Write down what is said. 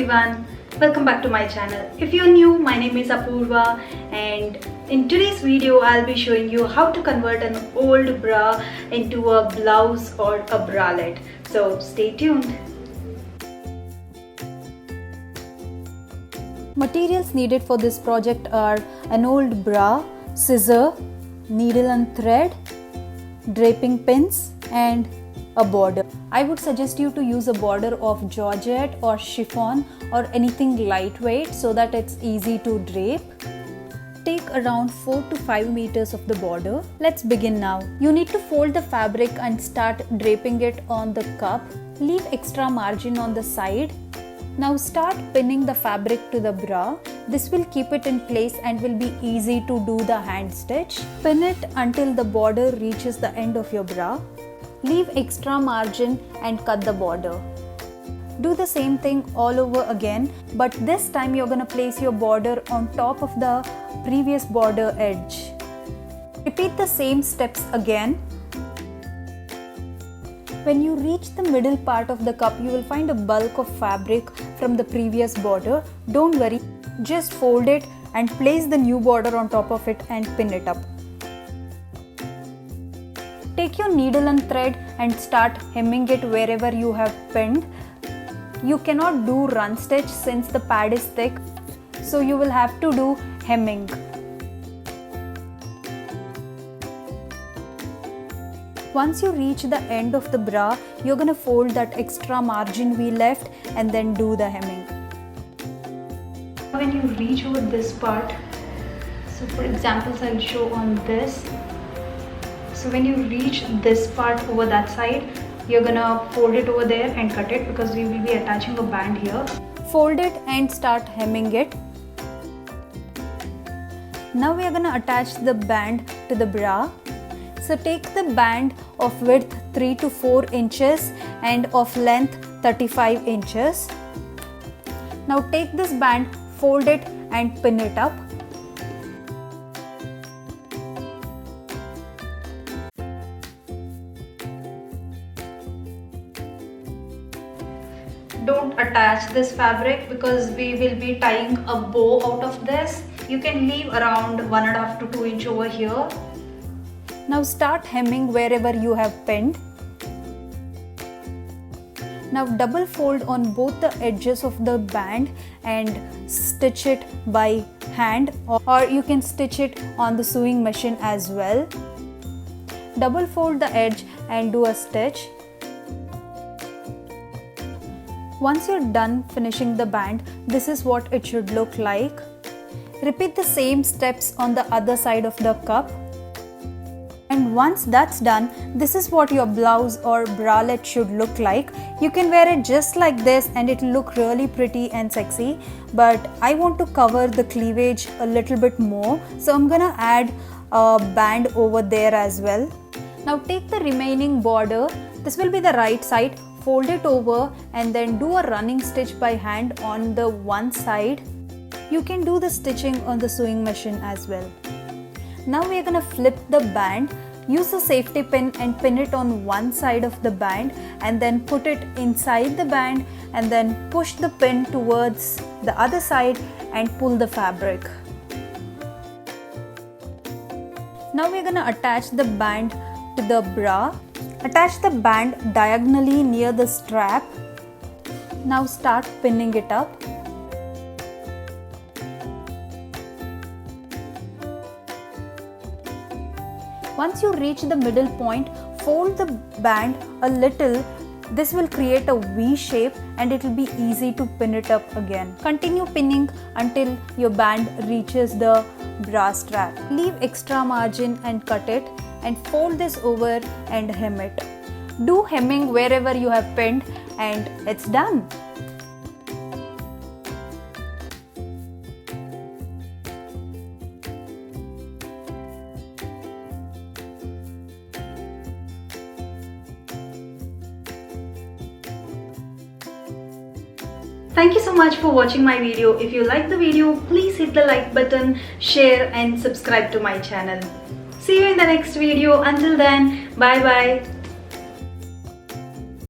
everyone, welcome back to my channel. If you're new, my name is Apoorva, and in today's video I'll be showing you how to convert an old bra into a blouse or a bralette. So stay tuned. Materials needed for this project are an old bra, scissor, needle and thread, draping pins and a border. I would suggest you to use a border of georgette or chiffon or anything lightweight so that it's easy to drape. Take around 4 to 5 meters of the border. Let's begin now. You need to fold the fabric and start draping it on the cup. Leave extra margin on the side. Now start pinning the fabric to the bra. This will keep it in place and will be easy to do the hand stitch. Pin it until the border reaches the end of your bra. Leave extra margin and cut the border. Do the same thing all over again, but this time you're going to place your border on top of the previous border edge. Repeat the same steps again. When you reach the middle part of the cup, you will find a bulk of fabric from the previous border. Don't worry, just fold it and place the new border on top of it and pin it up. Take your needle and thread and start hemming it wherever you have pinned. You cannot do run stitch since the pad is thick, so you will have to do hemming. Once you reach the end of the bra, you're going to fold that extra margin we left and then do the hemming. When you reach over this part, so for examples I'll show on this. So when you reach this part over that side, you're gonna fold it over there and cut it because we will be attaching a band here. Fold it and start hemming it. Now we are gonna attach the band to the bra. So take the band of width 3 to 4 inches and of length 35 inches. Now take this band, fold it and pin it up. Don't attach this fabric because we will be tying a bow out of this. You can leave around 1.5 to 2 inch over here. Now start hemming wherever you have pinned. Now double fold on both the edges of the band and stitch it by hand, or you can stitch it on the sewing machine as well. Double fold the edge and do a stitch. Once you're done finishing the band, this is what it should look like. Repeat the same steps on the other side of the cup. And once that's done, this is what your blouse or bralette should look like. You can wear it just like this and it will look really pretty and sexy. But I want to cover the cleavage a little bit more, so I'm gonna add a band over there as well. Now take the remaining border. This will be the right side. Fold it over and then do a running stitch by hand on the one side. You can do the stitching on the sewing machine as well. Now we are going to flip the band. Use the safety pin and pin it on one side of the band and then put it inside the band and then push the pin towards the other side and pull the fabric. Now we are going to attach the band to the bra. Attach the band diagonally near the strap. Now start pinning it up. Once you reach the middle point, fold the band a little. This will create a V shape and it will be easy to pin it up again. Continue pinning until your band reaches the bra strap. Leave extra margin and cut it, and fold this over and hem it. Do hemming wherever you have pinned and it's done. Thank you so much for watching my video. If you like the video, please hit the like button, share and subscribe to my channel. See you in the next video. Until then, bye bye.